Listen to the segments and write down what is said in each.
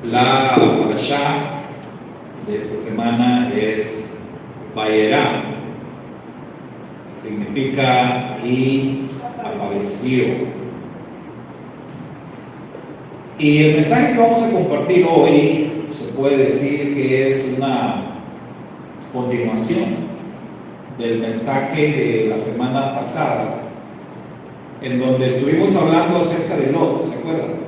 La parashá de esta semana es Vayera, significa y apareció. Y el mensaje que vamos a compartir hoy se puede decir que es una continuación del mensaje de la semana pasada, en donde estuvimos hablando acerca de Lot, ¿se acuerdan?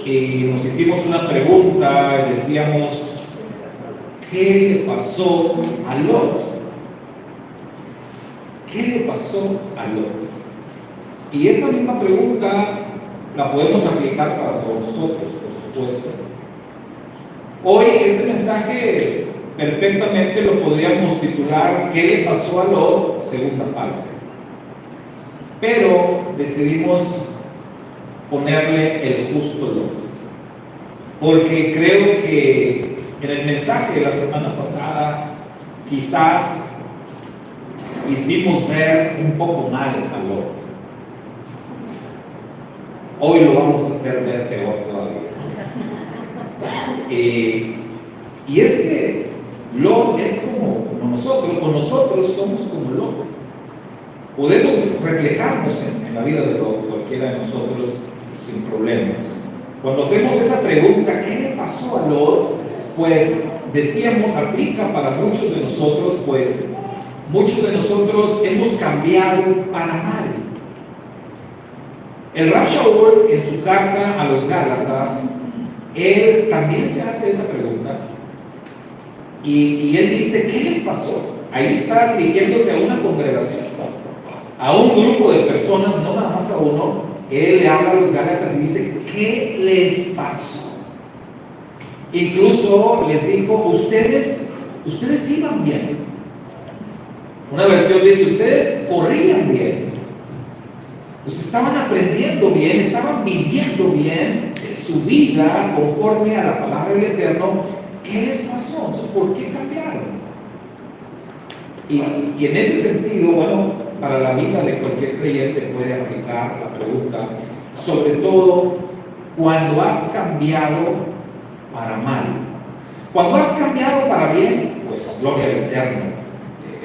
Y nos hicimos una pregunta y decíamos, ¿qué le pasó a Lot? ¿Qué le pasó a Lot? Y esa misma pregunta la podemos aplicar para todos nosotros, por supuesto. Hoy este mensaje perfectamente lo podríamos titular ¿qué le pasó a Lot? Segunda parte. Pero decidimos ponerle el justo Lot, porque creo que en el mensaje de la semana pasada quizás hicimos ver un poco mal a Lot. Hoy lo vamos a hacer ver peor todavía. Y es que Lot es como nosotros, o nosotros somos como Lot. Podemos reflejarnos en la vida de Lot, cualquiera de nosotros, sin problemas. Cuando hacemos esa pregunta, ¿qué le pasó a Lot? Pues decíamos, aplica para muchos de nosotros, pues muchos de nosotros hemos cambiado para mal. El Rav Shaul, en su carta a los Gálatas, él también se hace esa pregunta y él dice, ¿qué les pasó? Ahí está dirigiéndose a una congregación, a un grupo de personas, no nada más a uno. Él le habla a los Gálatas y dice, ¿qué les pasó? Incluso les dijo, ustedes iban bien. Una versión dice, ustedes corrían bien. Pues estaban aprendiendo bien, estaban viviendo bien su vida conforme a la palabra del Eterno. ¿Qué les pasó? Entonces, ¿por qué cambiaron? Y en ese sentido, bueno, para la vida de cualquier creyente puede aplicar la pregunta, sobre todo cuando has cambiado para mal. Cuando has cambiado para bien, pues gloria al Eterno.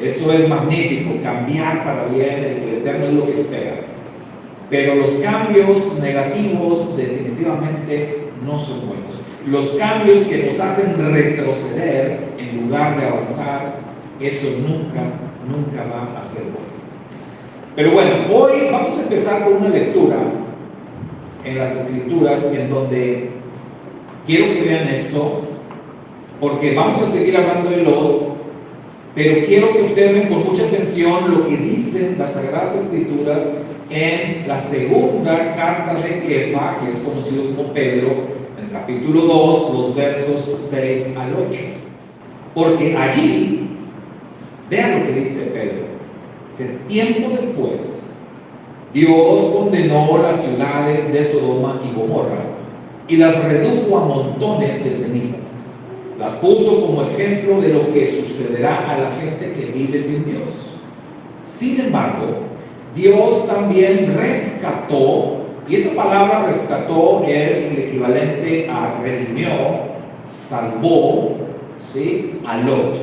Eso es magnífico, cambiar para bien, el Eterno es lo que espera. Pero los cambios negativos definitivamente no son buenos. Los cambios que nos hacen retroceder en lugar de avanzar, eso nunca va a ser bueno. Pero bueno, hoy vamos a empezar con una lectura en las Escrituras en donde quiero que vean esto, porque vamos a seguir hablando de Lot, pero quiero que observen con mucha atención lo que dicen las Sagradas Escrituras en la segunda carta de Kefa, que es conocido como Pedro, en el capítulo 2, los versos 6 al 8. Porque allí, vean lo que dice Pedro. Tiempo después, Dios condenó las ciudades de Sodoma y Gomorra y las redujo a montones de cenizas. Las puso como ejemplo de lo que sucederá a la gente que vive sin Dios. Sin embargo, Dios también rescató, y esa palabra rescató es el equivalente a redimió, salvó, ¿sí?, a Lot,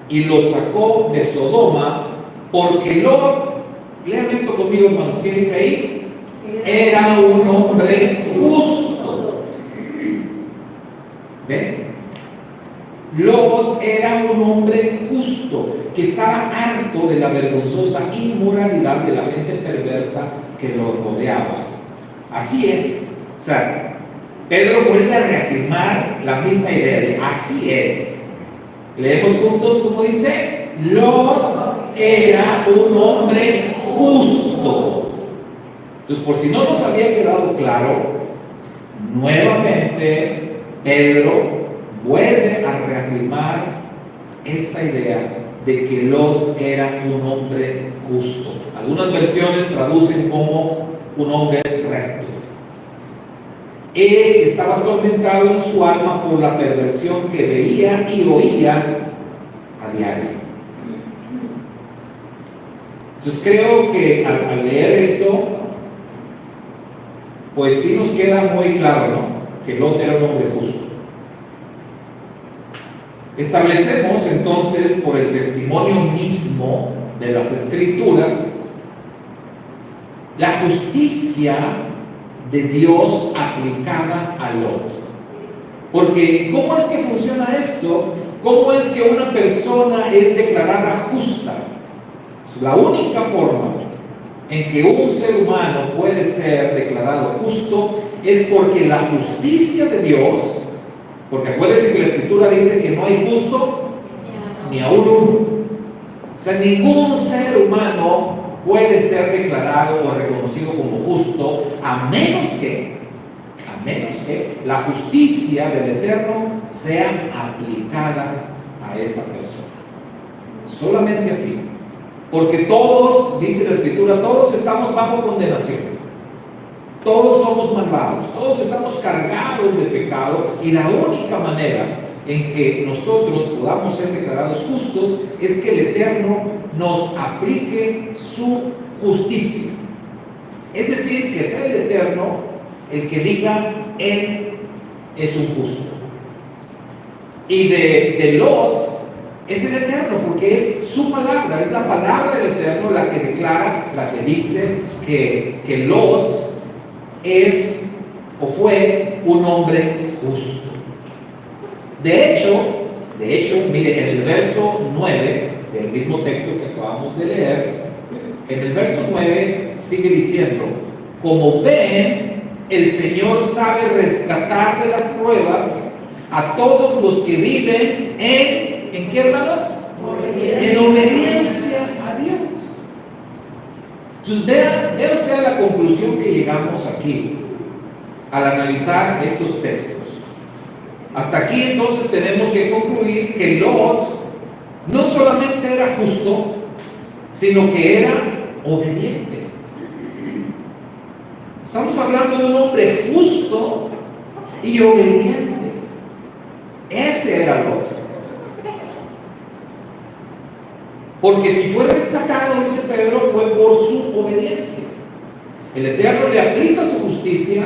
y lo sacó de Sodoma, porque Lot, lean esto conmigo, hermanos, ¿qué dice ahí? Era un hombre justo. ¿Ven? Lot era un hombre justo, que estaba harto de la vergonzosa inmoralidad de la gente perversa que lo rodeaba. Así es. O sea, Pedro vuelve a reafirmar la misma idea de así es. Leemos juntos como dice, Lot era un hombre justo. Entonces, por si no nos había quedado claro, nuevamente Pedro vuelve a reafirmar esta idea de que Lot era un hombre justo. Algunas versiones traducen como un hombre recto. Él estaba atormentado en su alma por la perversión que veía y oía a diario. Entonces creo que al leer esto, pues sí nos queda muy claro, ¿no? que Lot era un hombre justo. Establecemos entonces, por el testimonio mismo de las Escrituras, la justicia de Dios aplicada a Lot. Porque, ¿cómo es que funciona esto? ¿Cómo es que una persona es declarada justa? La única forma en que un ser humano puede ser declarado justo es porque la justicia de Dios, porque acuérdense que la Escritura dice que no hay justo ni a uno. O sea, ningún ser humano puede ser declarado o reconocido como justo a menos que la justicia del Eterno sea aplicada a esa persona. Solamente así. Porque todos, dice la Escritura, todos estamos bajo condenación. Todos somos malvados, todos estamos cargados de pecado, y la única manera en que nosotros podamos ser declarados justos es que el Eterno nos aplique su justicia. Es decir, que sea el Eterno el que diga, Él es un justo. Y de Lot es el Eterno, porque es su palabra, es la palabra del Eterno la que declara, la que dice que Lot es o fue un hombre justo. De hecho, mire, en el verso 9 del mismo texto que acabamos de leer, en el verso 9 sigue diciendo, como ven, el Señor sabe rescatar de las pruebas a todos los que viven ¿en qué, hermanos? En obediencia a Dios. Entonces, vea usted la conclusión que llegamos aquí al analizar estos textos. Hasta aquí entonces tenemos que concluir que Lot no solamente era justo, sino que era obediente. Estamos hablando de un hombre justo y obediente. Ese era Lot. Porque si fue rescatado, dice Pedro, fue por su obediencia. El Eterno le aplica su justicia,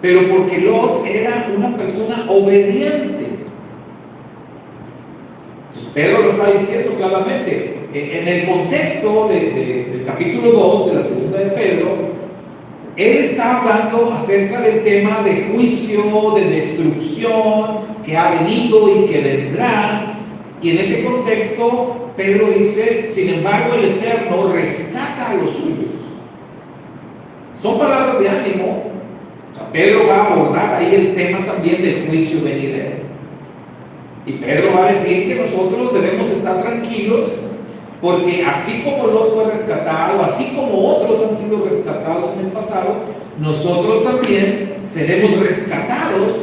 pero porque Lot era una persona obediente. Entonces Pedro lo está diciendo claramente. En el contexto del capítulo 2 de la segunda de Pedro, él está hablando acerca del tema de juicio, de destrucción que ha venido y que vendrá. Y en ese contexto, Pedro dice, sin embargo, el Eterno rescata a los suyos. Son palabras de ánimo. O sea, Pedro va a abordar ahí el tema también del juicio venidero. Y Pedro va a decir que nosotros debemos estar tranquilos, porque así como Lot fue rescatado, así como otros han sido rescatados en el pasado, nosotros también seremos rescatados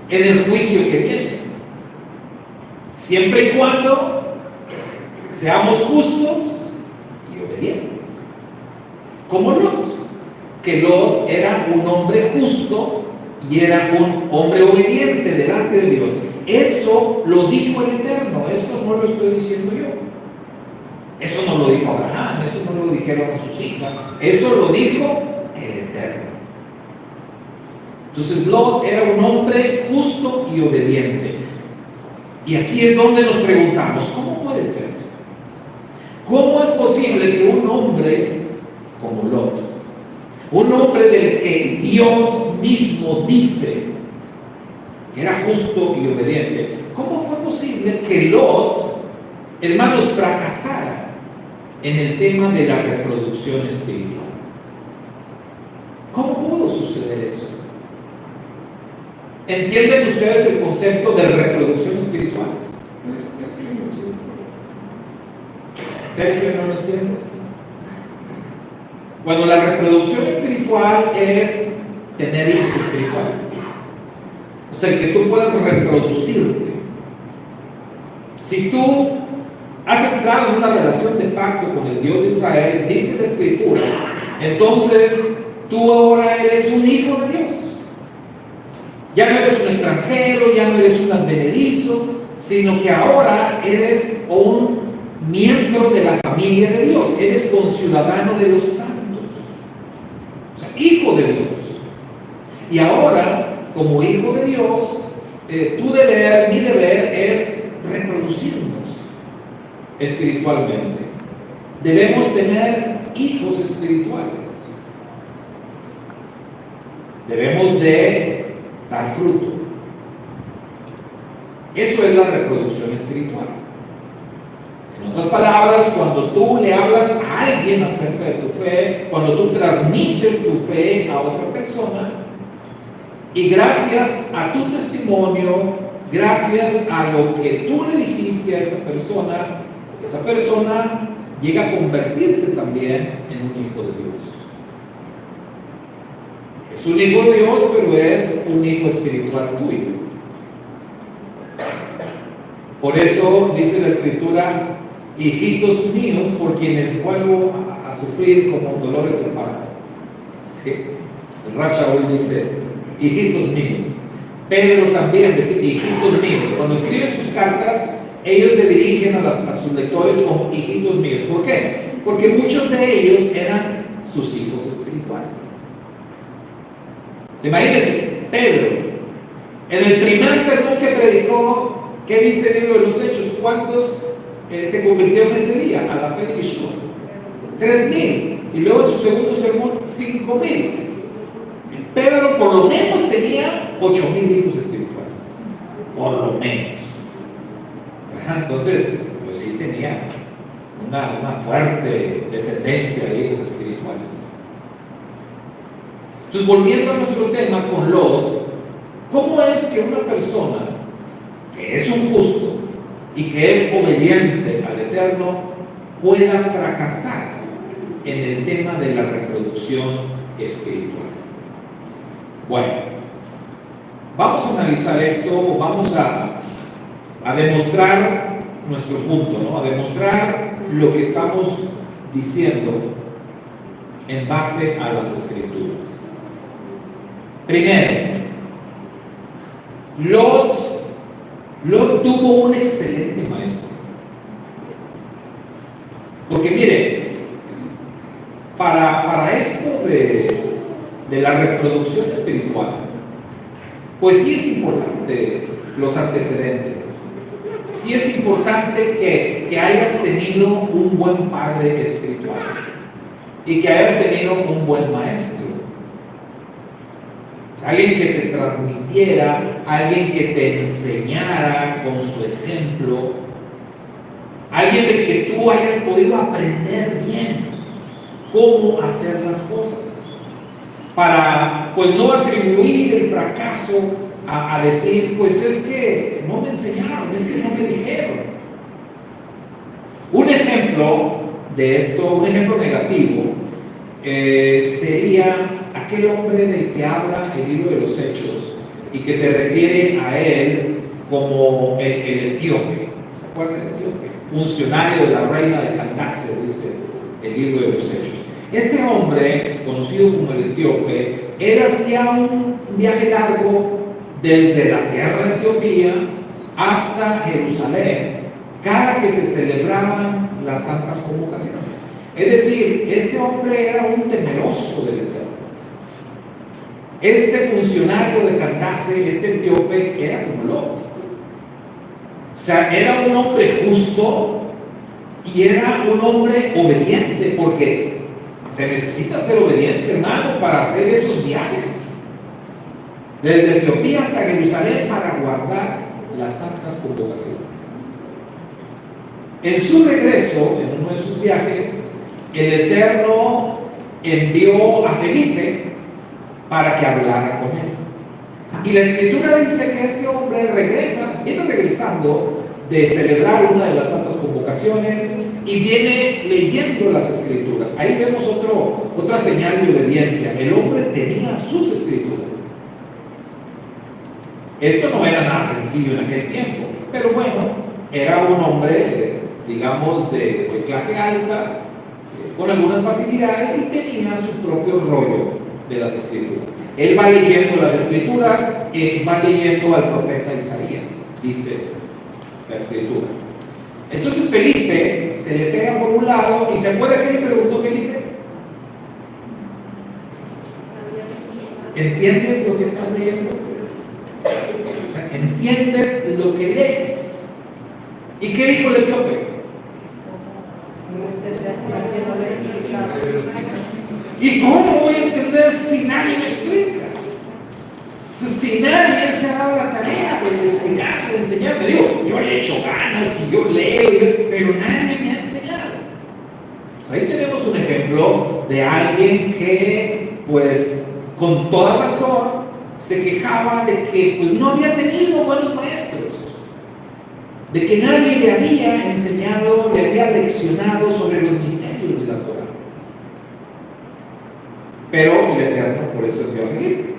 en el juicio que viene. Siempre y cuando seamos justos y obedientes. Como Lot, que Lot era un hombre justo y era un hombre obediente delante de Dios. Eso lo dijo el Eterno, eso no lo estoy diciendo yo. Eso no lo dijo Abraham, eso no lo dijeron sus hijas, eso lo dijo el Eterno. Entonces Lot era un hombre justo y obediente. Y aquí es donde nos preguntamos, ¿cómo puede ser? ¿Cómo es posible que un hombre como Lot, un hombre del que Dios mismo dice que era justo y obediente, cómo fue posible que Lot, hermanos, fracasara en el tema de la reproducción espiritual? ¿Cómo pudo suceder eso? ¿Entienden ustedes el concepto de reproducción espiritual? Sergio, ¿no lo entiendes? Bueno, la reproducción espiritual es tener hijos espirituales. O sea, que tú puedas reproducirte. Si tú has entrado en una relación de pacto con el Dios de Israel, dice la Escritura, entonces tú ahora eres un hijo de Dios. Ya no eres un extranjero, ya no eres un advenedizo, sino que ahora eres un miembro de la familia de Dios, eres conciudadano de los santos, o sea, hijo de Dios. Y ahora como hijo de Dios, tu deber, mi deber es reproducirnos espiritualmente. Debemos tener hijos espirituales. Debemos de dar fruto. Eso es la reproducción espiritual. En otras palabras, cuando tú le hablas a alguien acerca de tu fe, cuando tú transmites tu fe a otra persona, y gracias a tu testimonio, gracias a lo que tú le dijiste a esa persona llega a convertirse también en un hijo de Dios. Es un hijo de Dios, pero es un hijo espiritual tuyo. Por eso dice la Escritura: hijitos míos, por quienes vuelvo a sufrir como dolores de parto. Sí. El Rab Shaul dice: hijitos míos. Pedro también dice: hijitos míos. Cuando escriben sus cartas, ellos se dirigen a sus lectores como hijitos míos. ¿Por qué? Porque muchos de ellos eran sus hijos espirituales. ¿Se imagínense? Pedro, en el primer sermón que predicó, ¿qué dice el libro de los Hechos? ¿Cuántos se convirtieron ese día a la fe de Yeshua? 3,000. Y luego en su segundo sermón, 5,000. Pedro por lo menos tenía 8,000 hijos espirituales. Por lo menos. Entonces, pues sí tenía una fuerte descendencia de hijos espirituales. Entonces, volviendo a nuestro tema con Lot, ¿cómo es que una persona que es un justo y que es obediente al Eterno pueda fracasar en el tema de la reproducción espiritual? Bueno, vamos a analizar esto, vamos a demostrar nuestro punto, ¿no? A demostrar lo que estamos diciendo en base a las Escrituras. Primero, Lot tuvo un excelente maestro. Porque mire, para esto de la reproducción espiritual, pues sí es importante los antecedentes. Sí es importante que hayas tenido un buen padre espiritual y que hayas tenido un buen maestro. Alguien que te transmitiera, alguien que te enseñara con su ejemplo, alguien del que tú hayas podido aprender bien cómo hacer las cosas, para pues no atribuir el fracaso a decir, pues es que no me enseñaron, es que no me dijeron. Un ejemplo de esto, un ejemplo negativo, sería aquel hombre del que habla el libro de los Hechos y que se refiere a él como el etíope. ¿Se acuerdan del etíope? Funcionario de la reina de Candace, dice el libro de los Hechos. Este hombre, conocido como el etíope, él hacía un viaje largo desde la tierra de Etiopía hasta Jerusalén cada que se celebraban las santas convocaciones. Es decir, este hombre era un temeroso del Eterno. Este funcionario de Candace, este etíope, era como Lot. O sea, era un hombre justo y era un hombre obediente, porque se necesita ser obediente, hermano, para hacer esos viajes desde Etiopía hasta Jerusalén para guardar las santas convocaciones. En su regreso, en uno de sus viajes, el Eterno envió a Felipe para que hablara con él. Y la Escritura dice que este hombre viene regresando de celebrar una de las santas convocaciones y viene leyendo las Escrituras. Ahí vemos otra señal de obediencia. El hombre tenía sus Escrituras. Esto no era nada sencillo en aquel tiempo, pero bueno, era un hombre, digamos, de clase alta, con algunas facilidades, y tenía su propio rollo de las Escrituras. Él va leyendo las Escrituras, va leyendo al profeta Isaías, dice la Escritura. Entonces Felipe se le pega por un lado, y ¿se acuerda qué le preguntó Felipe? ¿Entiendes lo que estás leyendo? entiendes lo que lees. ¿Y qué dijo el etíope? ¿Y cómo voy a entender si nadie me explica? O sea, si nadie se ha dado la tarea de explicar, de enseñar, me digo, yo le echo ganas y yo leo, pero nadie me ha enseñado. Pues ahí tenemos un ejemplo de alguien que, pues, con toda razón, se quejaba de que pues, no había tenido buenos maestros, de que nadie le había enseñado, le había leccionado sobre los misterios de la Torah. Pero el Eterno por eso envió a Felipe.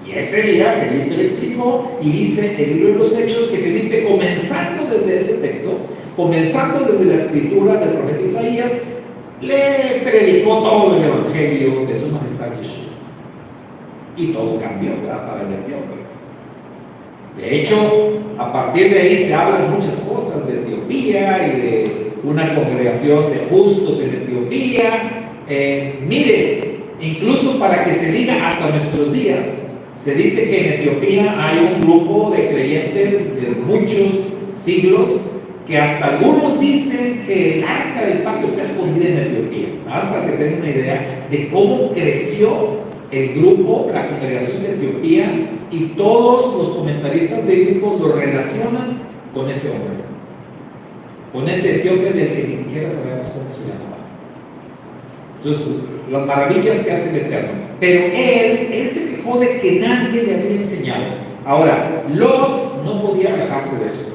Y ese día Felipe le explicó, y dice el libro de los Hechos que Felipe, comenzando desde ese texto, comenzando desde la escritura del profeta Isaías, le predicó todo el evangelio de su majestad Yeshua. Y todo cambió, ¿verdad?, para el etíope. De hecho, a partir de ahí se hablan muchas cosas de Etiopía y de una congregación de justos en Etiopía. Mire, incluso para que se diga hasta nuestros días, se dice que en Etiopía hay un grupo de creyentes de muchos siglos que hasta algunos dicen que el arca del pacto está escondida en Etiopía. Nada más para que se den una idea de cómo creció el grupo, la congregación de Etiopía, y todos los comentaristas bíblicos lo relacionan con ese hombre, con ese etíope del que ni siquiera sabemos cómo se llamaba. Entonces, las maravillas que hace el Eterno. Pero él se quejó de que nadie le había enseñado. Ahora, Lot no podía quejarse de eso.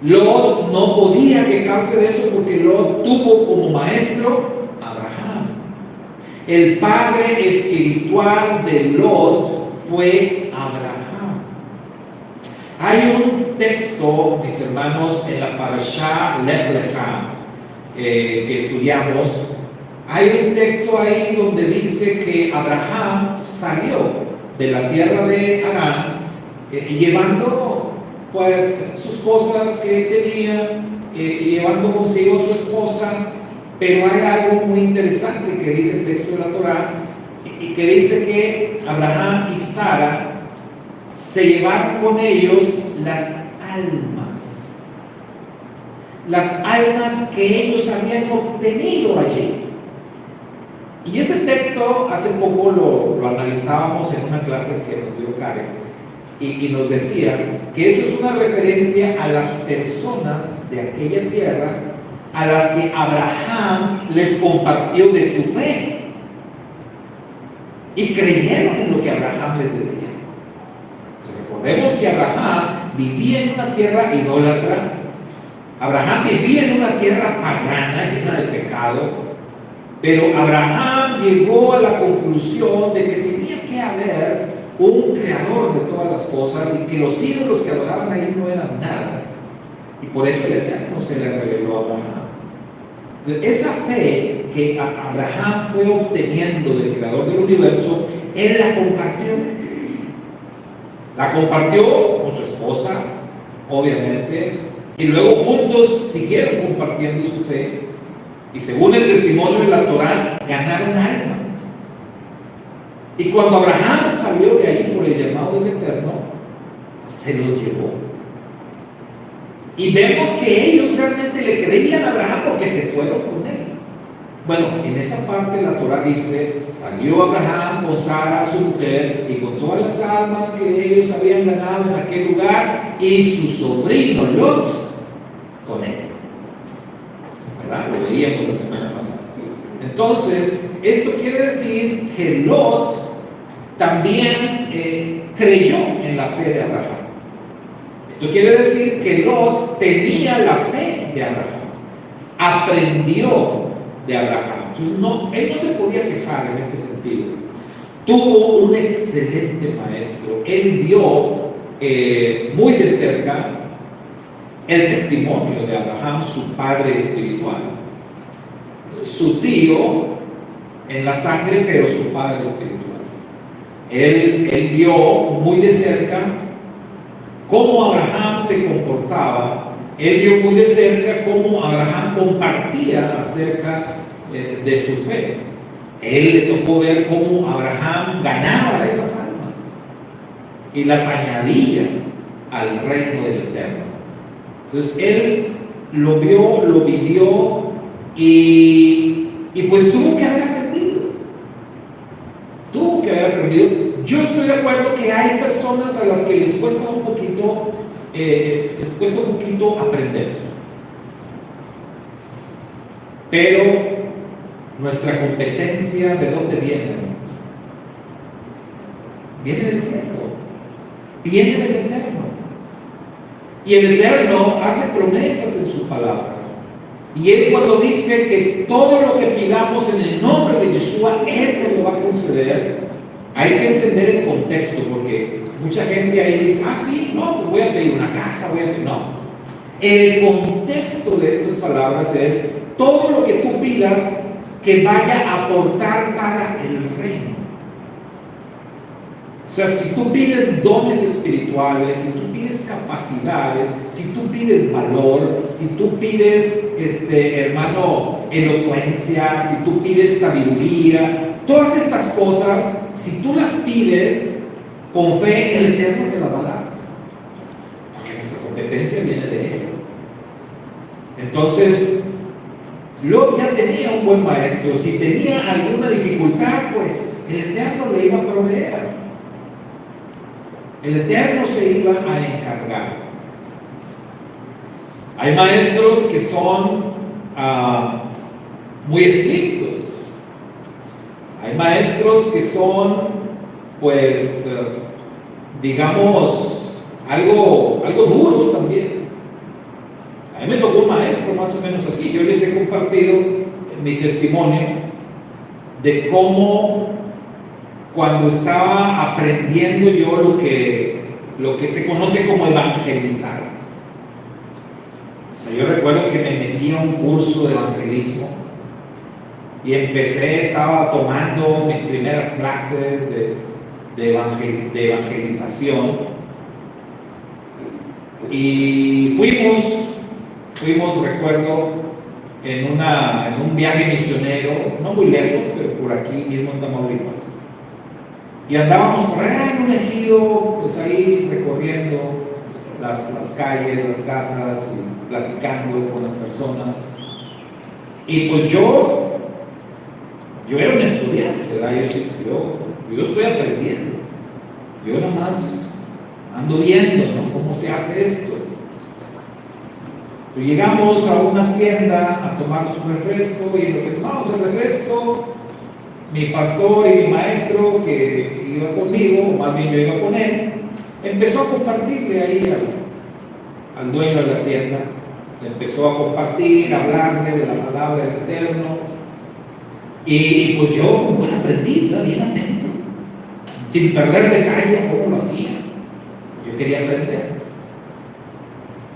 Lot no podía quejarse de eso porque Lot tuvo como maestro a Abraham. El padre espiritual de Lot fue Abraham. Hay un texto, mis hermanos, en la Parashá Lech Lecha que estudiamos. Hay un texto ahí donde dice que Abraham salió de la tierra de Harán llevando pues sus cosas que tenía, llevando consigo su esposa. Pero hay algo muy interesante que dice el texto de la Torá, y que dice que Abraham y Sara se llevaron con ellos las almas que ellos habían obtenido allí. Y ese texto hace poco lo analizábamos en una clase que nos dio Karen, y nos decía que eso es una referencia a las personas de aquella tierra a las que Abraham les compartió de su fe y creyeron en lo que Abraham les decía. Recordemos que Abraham vivía en una tierra idólatra. Abraham vivía en una tierra pagana llena de pecado, pero Abraham llegó a la conclusión de que tenía que haber un creador de todas las cosas y que los ídolos que adoraban ahí no eran nada, y por eso el Eterno se le reveló a Abraham. Esa fe que Abraham fue obteniendo del creador del universo, él la compartió. La compartió con su esposa, obviamente, y luego juntos siguieron compartiendo su fe, y según el testimonio de la Torá, ganaron almas. Y cuando Abraham salió de ahí por el llamado del Eterno, se los llevó. Y vemos que ellos realmente le creían a Abraham porque se fueron con él. Bueno, en esa parte la Torá dice, salió Abraham con Sara, su mujer, y con todas las almas que ellos habían ganado en aquel lugar, y su sobrino Lot con él. ¿Verdad? Lo veíamos la semana pasada. Entonces, esto quiere decir que Lot también creyó en la fe de Abraham. Esto quiere decir que Lot tenía la fe de Abraham, aprendió de Abraham. Entonces, él no se podía quejar en ese sentido. Tuvo un excelente maestro. Él vio muy de cerca el testimonio de Abraham, su padre espiritual. Su tío en la sangre, pero su padre espiritual. Él vio muy de cerca cómo Abraham se comportaba. Él vio muy de cerca cómo Abraham compartía acerca de su fe. Él le tocó ver cómo Abraham ganaba esas almas. y las añadía al reino del Eterno. Entonces él lo vio, lo vivió y pues tuvo que haber aprendido. Tuvo que haber aprendido. Yo estoy de acuerdo que hay personas a las que les cuesta un poquito aprender. Pero nuestra competencia, ¿de dónde viene? Viene del cielo, viene del Eterno. Y el Eterno hace promesas en su palabra. Y Él, cuando dice que todo lo que pidamos en el nombre de Yeshua, Él nos lo va a conceder, hay que entender el contexto, porque mucha gente ahí dice, sí, no, pues voy a pedir una casa, voy a pedir. No. El contexto de estas palabras es todo lo que tú pidas que vaya a aportar para el reino. O sea, si tú pides dones espirituales, si tú pides capacidades, si tú pides valor, si tú pides, hermano, elocuencia, si tú pides sabiduría, todas estas cosas, si tú las pides con fe, el Eterno te las va a dar. Porque nuestra competencia viene de Él. Entonces, Lot ya tenía un buen maestro. Si tenía alguna dificultad, pues el Eterno le iba a proveer. El Eterno se iba a encargar. Hay maestros que son muy estrictos. Hay maestros que son, pues, digamos, algo duros también. A mí me tocó un maestro más o menos así. Yo les he compartido mi testimonio de cómo, cuando estaba aprendiendo yo lo que se conoce como evangelizar. O sea, yo recuerdo que me metí a un curso de evangelismo y estaba tomando mis primeras clases de evangelización, y fuimos, recuerdo, en un viaje misionero, no muy lejos, pero por aquí mismo en Tamaulipas. Y andábamos por allá en un ejido, pues ahí recorriendo las calles, las casas, y platicando con las personas. Y pues yo era un estudiante, ¿verdad? Yo estoy aprendiendo. Yo nada más ando viendo, ¿no?, cómo se hace esto. Pues llegamos a una tienda a tomarnos un refresco, y en lo que tomamos el refresco, mi pastor y mi maestro, que iba conmigo, o más bien yo iba con él, empezó a compartirle ahí al dueño de la tienda. Le empezó a compartir, a hablarle de la palabra del Eterno. Y pues yo, como buen aprendiz, bien atento, sin perder detalle a cómo lo hacía. Yo quería aprender.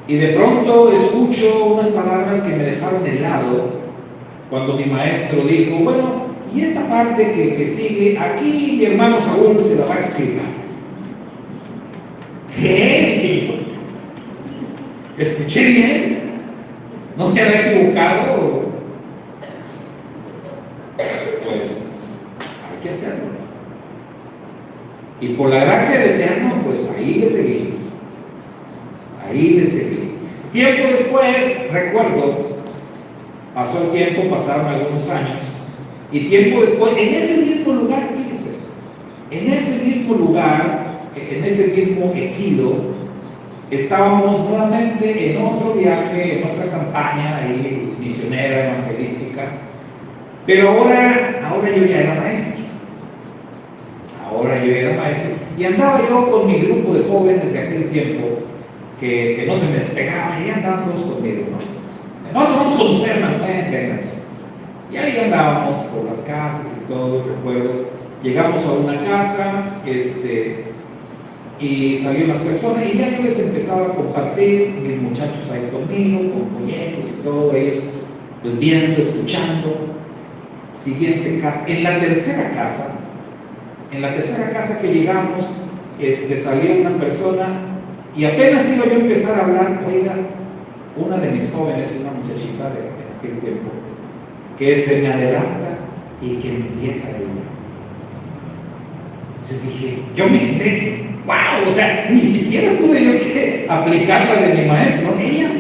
Y de pronto escucho unas palabras que me dejaron helado, cuando mi maestro dijo, bueno, y esta parte que sigue, aquí mi hermano Saúl se la va a explicar. ¿Qué? ¿Escuché bien? ¿No se había equivocado? Pues hay que hacerlo. Y por la gracia del Eterno, pues ahí le seguí. Tiempo después, recuerdo, pasó el tiempo, pasaron algunos años, y tiempo después, en ese mismo lugar, fíjense, en ese mismo lugar, en ese mismo ejido, estábamos nuevamente en otro viaje, en otra campaña ahí, misionera, evangelística, pero ahora yo ya era maestro. Y andaba yo con mi grupo de jóvenes de aquel tiempo, que no se me despegaban, y andaban todos conmigo, ¿no? Nosotros vamos con usted, hermano, vénganse. Y ahí andábamos por las casas y todo, recuerdo. Llegamos a una casa, y salieron las personas, y ya yo les empezaba a compartir, mis muchachos ahí conmigo, con folletos y todo, ellos pues viendo, escuchando. Siguiente casa, en la tercera casa que llegamos, salió una persona, y apenas iba yo a empezar a hablar, oiga, una de mis jóvenes, una muchachita de aquel tiempo, que se me adelanta y que empieza a ella. Entonces dije, yo me quedé, ¡Wow! O sea, ni siquiera tuve yo que aplicar la de mi maestro. Ella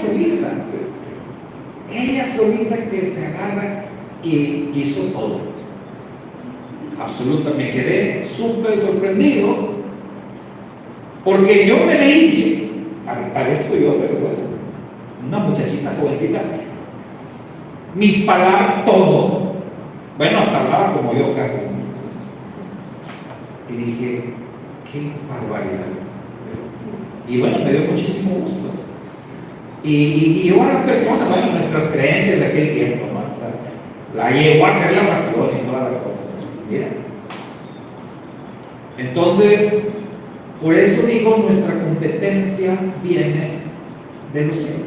solita que se agarra y hizo todo. Absolutamente, me quedé súper sorprendido porque yo me dije, parezco yo, pero bueno, una muchachita jovencita, mis palabras, todo. Bueno, hasta hablaba como yo casi. Y dije, qué barbaridad. Y bueno, me dio muchísimo gusto. Y una persona, bueno, nuestras creencias de aquel tiempo, ¿no? Hasta la llevó a hacer la oración y toda la cosa. Mira. Entonces, por eso digo, nuestra competencia viene de los cielos.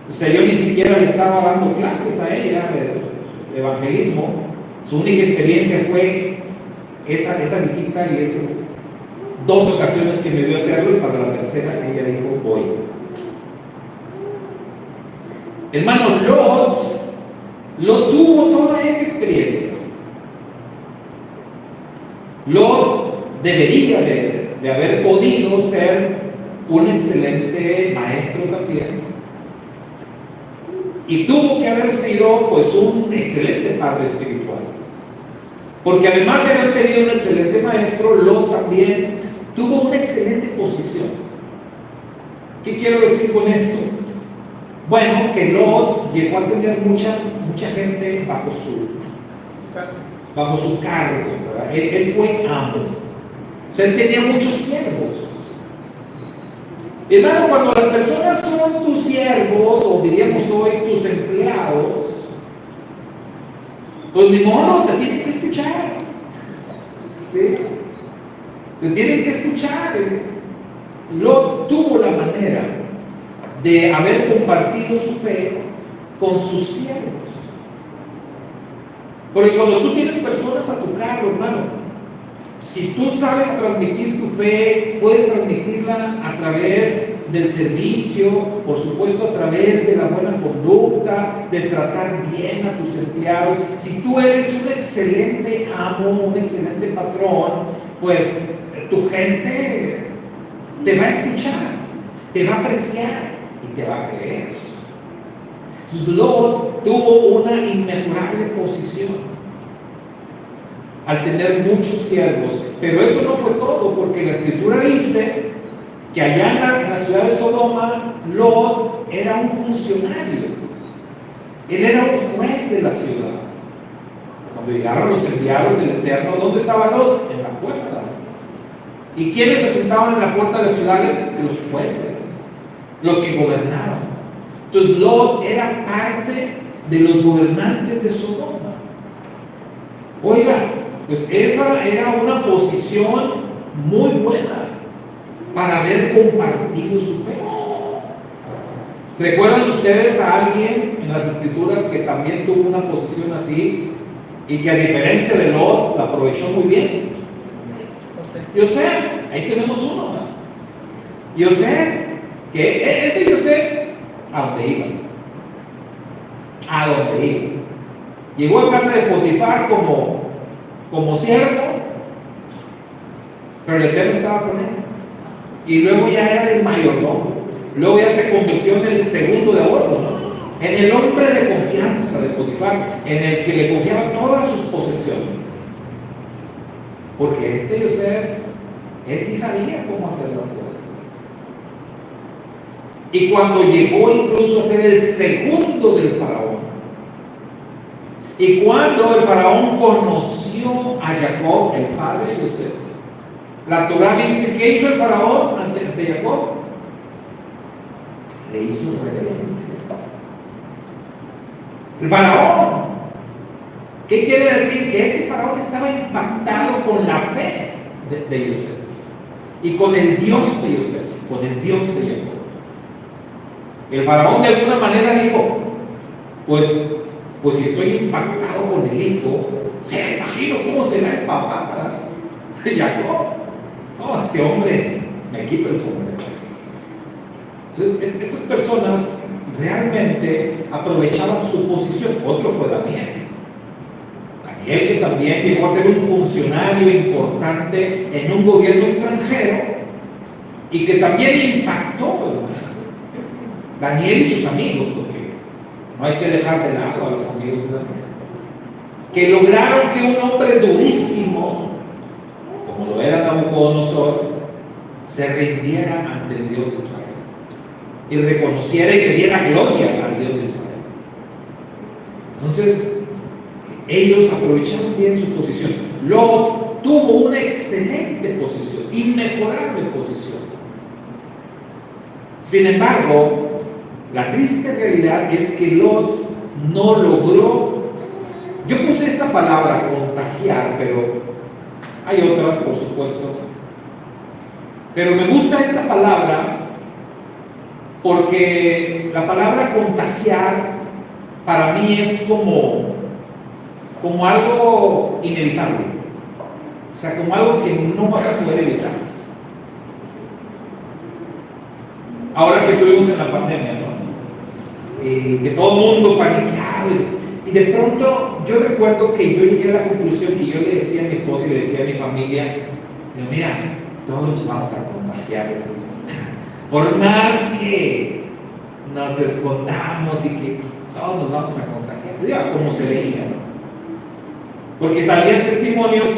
O sea, yo ni siquiera le estaba dando clases a ella de evangelismo. Su única experiencia fue esa visita y esas 2 ocasiones que me vio hacerlo, y para la tercera ella dijo, voy. Hermano, Lot tuvo toda esa experiencia. Lot debería de haber podido ser un excelente maestro también, y tuvo que haber sido pues un excelente padre espiritual, porque además de haber tenido un excelente maestro, Lot también tuvo una excelente posición. ¿Qué quiero decir con esto? Bueno, que Lot llegó a tener mucha gente bajo su cargo, ¿verdad? Él fue amo. O sea, él tenía muchos siervos. Hermano, cuando las personas son tus siervos, o diríamos hoy tus empleados, pues ni modo, te tienen que escuchar. ¿Sí? Te tienen que escuchar. Lot tuvo la manera de haber compartido su fe con sus siervos. Porque cuando tú tienes personas a tu cargo, hermano, si tú sabes transmitir tu fe, puedes transmitirla a través del servicio, por supuesto a través de la buena conducta, de tratar bien a tus empleados. Si tú eres un excelente amo, un excelente patrón, pues tu gente te va a escuchar, te va a apreciar y te va a creer. Entonces Lot tuvo una inmejorable posición al tener muchos siervos, pero eso no fue todo, porque la escritura dice que allá en la ciudad de Sodoma, Lot era un funcionario, él era un juez de la ciudad. Cuando llegaron los enviados del Eterno, ¿dónde estaba Lot? En la puerta. ¿Y quiénes se sentaban en la puerta de las ciudades? Los jueces, los que gobernaron. Entonces Lot era parte de los gobernantes de Sodoma. Oiga, pues esa era una posición muy buena para haber compartido su fe. ¿Recuerdan ustedes a alguien en las escrituras que también tuvo una posición así y que a diferencia de Lot la aprovechó muy bien? Yosef, ahí tenemos uno, ¿no? Yosef, que ese Yosef, ¿a dónde iba? A donde iba. Llegó a casa de Potifar como siervo, pero el Eterno estaba con él. Y luego ya era el mayordomo. Luego ya se convirtió en el segundo de a bordo, ¿no? En el hombre de confianza de Potifar, en el que le confiaba todas sus posesiones. Porque Yosef, él sí sabía cómo hacer las cosas. Y cuando llegó incluso a ser el segundo del faraón, y cuando el faraón conoció a Jacob, el padre de Yosef, la Torah dice, ¿qué hizo el faraón ante Jacob? Le hizo reverencia. El faraón, ¿qué quiere decir? Que este faraón estaba impactado con la fe de Yosef y con el Dios de Yosef, con el Dios de Jacob. El faraón de alguna manera dijo, pues si estoy impactado con el hijo, se me imagino cómo será el papá de Jacob. No, este hombre me quita el sombrero. Entonces, estas personas realmente aprovechaban su posición. Otro fue Daniel. Daniel, que también llegó a ser un funcionario importante en un gobierno extranjero y que también impactó, hermano. Daniel y sus amigos, porque no hay que dejar de lado a los amigos de Daniel, que lograron que un hombre durísimo, como lo era Nabucodonosor, se rindiera ante el Dios de Israel y reconociera y le diera gloria al Dios de Israel. Entonces, ellos aprovecharon bien su posición. Lot tuvo una excelente posición, inmejorable posición. Sin embargo, la triste realidad es que Lot no logró, yo puse esta palabra contagiar, pero hay otras, por supuesto, pero me gusta esta palabra porque la palabra contagiar para mí es como algo inevitable, o sea, como algo que no vas a poder evitar. Ahora que estuvimos en la pandemia, ¿no? Y que todo el mundo paniqueado, y de pronto yo recuerdo que yo llegué a la conclusión que yo le decía a mi esposa y le decía a mi familia, digo, mira, todos nos vamos a contagiar de esto. Por más que nos escondamos y que todos nos vamos a contagiar, diga como se veía, ¿no? Porque salían testimonios,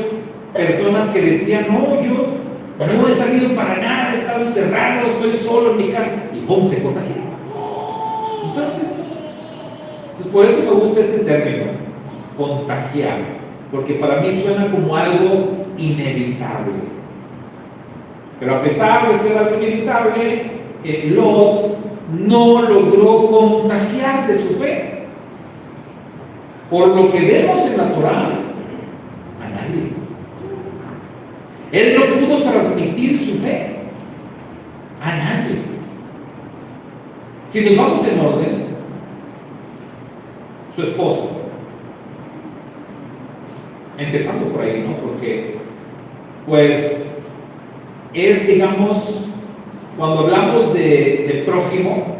personas que decían, no, yo no he salido para nada, he estado encerrado, estoy solo en mi casa, y ¡pum!, se contagiaba. Entonces, pues por eso me gusta este término, contagiar, porque para mí suena como algo inevitable. Pero a pesar de ser algo inevitable, Lot no logró contagiar de su fe. Por lo que vemos en la Torá, a nadie. Él no pudo transmitir su fe a nadie. Si nos vamos en orden, su esposa, empezando por ahí, ¿no? Porque, pues, es, digamos, cuando hablamos de prójimo,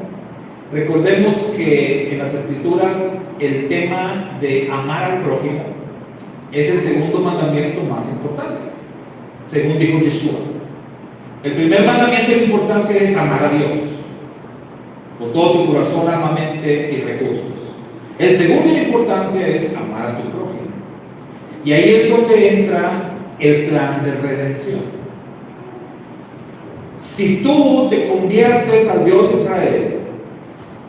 recordemos que en las Escrituras el tema de amar al prójimo es el segundo mandamiento más importante, según dijo Yeshua. El primer mandamiento de importancia es amar a Dios con todo tu corazón, alma, mente y recursos. El segundo de importancia es amar a tu prójimo. Y ahí es donde entra el plan de redención. Si tú te conviertes al Dios de Israel,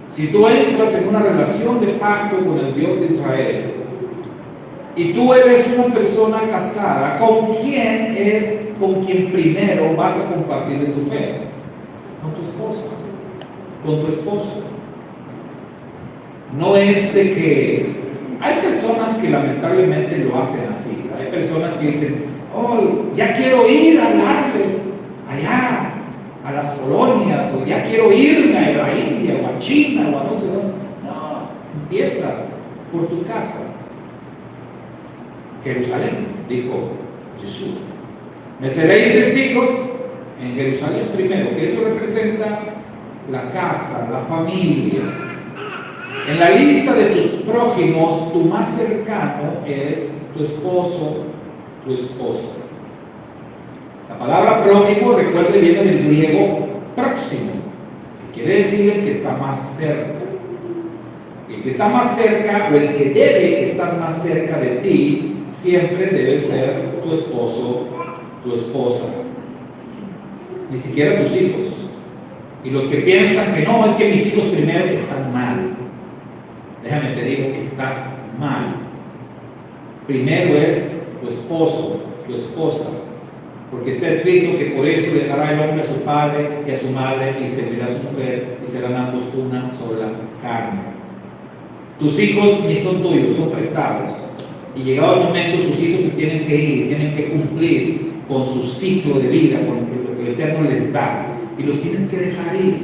si tú entras en una relación de pacto con el Dios de Israel, y tú eres una persona casada, ¿con quién es con quien primero vas a compartir de tu fe? Con tu esposa, con tu esposo. No es de que hay personas que lamentablemente lo hacen así. Hay personas que dicen, oh, ya quiero ir a hablarles allá a las colonias, o ya quiero irme a la India o a China o a no sé dónde. No, empieza por tu casa. Jerusalén, dijo Jesús. Me seréis testigos en Jerusalén primero, que eso representa la casa, la familia. En la lista de tus prójimos, tu más cercano es tu esposo, tu esposa. La palabra prójimo, recuerde, viene del griego próximo, que quiere decir el que está más cerca. El que está más cerca, o el que debe estar más cerca de ti, siempre debe ser tu esposo, tu esposa. Ni siquiera tus hijos. Y los que piensan que no, es que mis hijos primero están mal. Déjame te digo que estás mal. Primero es tu esposo, tu esposa. Porque está escrito que por eso dejará el hombre a su padre y a su madre y servirá a su mujer y serán ambos una sola carne. Tus hijos ni son tuyos, son prestados. Y llegado el momento, sus hijos se tienen que ir, tienen que cumplir con su ciclo de vida, con lo que el Eterno les da. Y los tienes que dejar ir.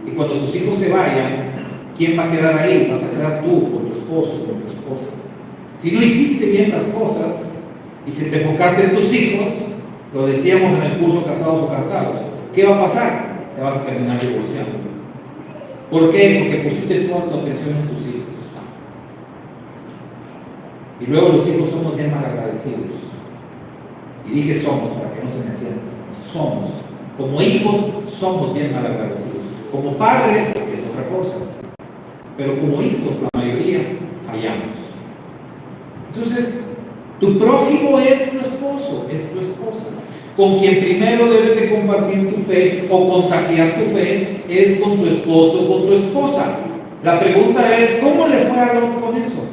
Y cuando sus hijos se vayan, ¿quién va a quedar ahí? Vas a quedar tú, con tu esposo, con tu esposa. Si no hiciste bien las cosas y si te enfocaste en tus hijos, lo decíamos en el curso Casados o Cansados, ¿qué va a pasar? Te vas a terminar divorciando. ¿Por qué? Porque pusiste toda tu atención en tus hijos. Y luego los hijos somos bien malagradecidos. Y dije somos para que no se me sientan. Somos. Como hijos somos bien malagradecidos. Como padres es otra cosa. Pero como hijos la mayoría fallamos. Entonces, tu prójimo es tu esposo, es tu esposa. Con quien primero debes de compartir tu fe o contagiar tu fe es con tu esposo o con tu esposa. La pregunta es, ¿cómo le fue a Lot con eso?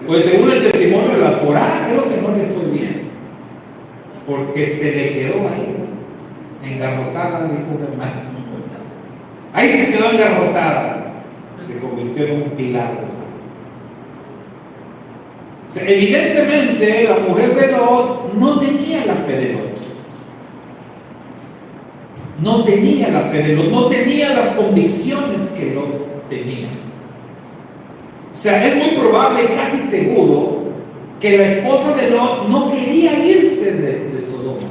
Pues según el testimonio de la Torá, creo que no le fue bien, porque se le quedó ahí, engarrotada, dijo un hermano. Ahí se quedó engarrotada, se convirtió en un pilar de sal. O sea, evidentemente la mujer de Lot no tenía la fe de Lot. No tenía la fe de Lot, no tenía las convicciones que Lot tenía. O sea, es muy probable, casi seguro, que la esposa de Lot no quería irse de Sodoma.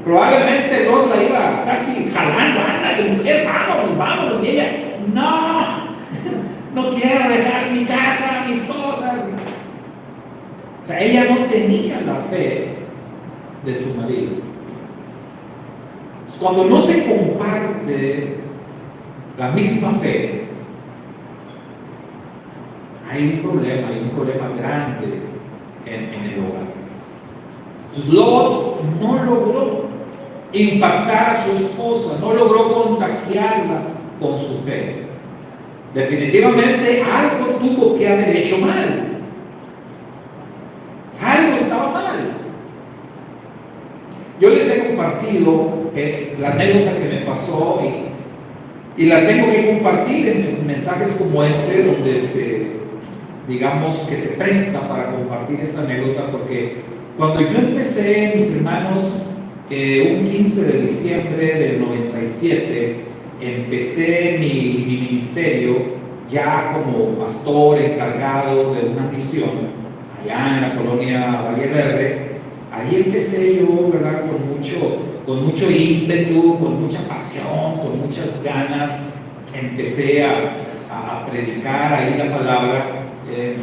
Probablemente Lot la iba casi jalando, ándale mujer, vámonos, y ella, no quiero dejar mi casa, mis cosas. O sea, ella no tenía la fe de su marido. Cuando no se comparte la misma fe, hay un problema grande en el hogar. Entonces Lot no logró impactar a su esposa, no logró contagiarla con su fe. Definitivamente algo tuvo que haber hecho mal. Algo estaba mal. Yo les he compartido la anécdota que me pasó y la tengo que compartir en mensajes como este, donde digamos que se presta para compartir esta anécdota, porque cuando yo empecé, mis hermanos, un 15 de diciembre del 97, empecé mi ministerio ya como pastor encargado de una misión allá en la colonia Valle Verde. Ahí empecé yo, ¿verdad? Con mucho ímpetu, con mucha pasión, con muchas ganas. Empecé a predicar ahí la palabra.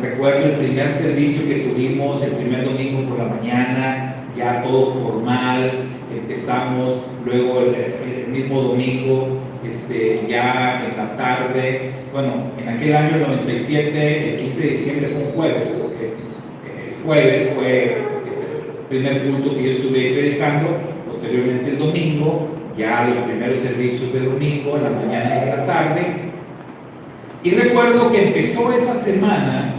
Recuerdo el primer servicio que tuvimos, el primer domingo por la mañana, ya todo formal. Empezamos luego el mismo domingo, ya en la tarde. Bueno, en aquel año, el 97, el 15 de diciembre fue un jueves, porque el jueves fue el primer culto que yo estuve predicando. Posteriormente el domingo, ya los primeros servicios de domingo, en la mañana y en la tarde. Y recuerdo que empezó esa semana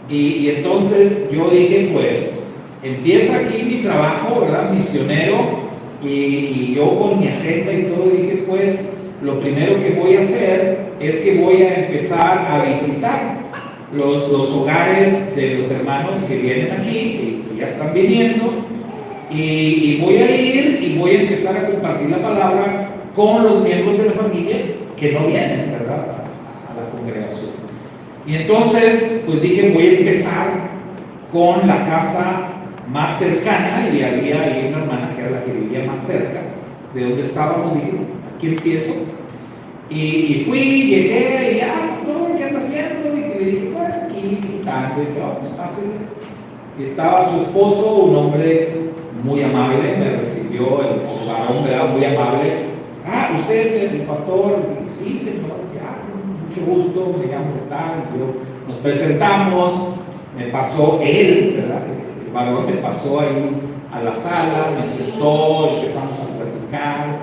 y entonces yo dije, pues, empieza aquí mi trabajo, ¿verdad? Misionero, y yo con mi agenda y todo dije, pues, lo primero que voy a hacer es que voy a empezar a visitar los hogares de los hermanos que vienen aquí, que ya están viniendo, y voy a ir y voy a empezar a compartir la palabra con los miembros de la familia que no vienen, ¿verdad?, a la congregación. Y entonces, pues dije, voy a empezar con la casa más cercana, y había ahí una hermana que era la que vivía más cerca de donde estábamos. Dije, aquí empiezo. Y fui, llegué, y pastor, ¿qué anda haciendo? Y le dije, pues aquí visitando. Y dije, pues pásale. Y estaba su esposo, un hombre muy amable, me recibió, el varón, ¿verdad?, muy amable. ¿Usted es el pastor? Y, sí, señor, mucho gusto, me llamo tal. Nos presentamos, me pasó él, ¿verdad?, el varón me pasó ahí a la sala, me sentó, empezamos a platicar,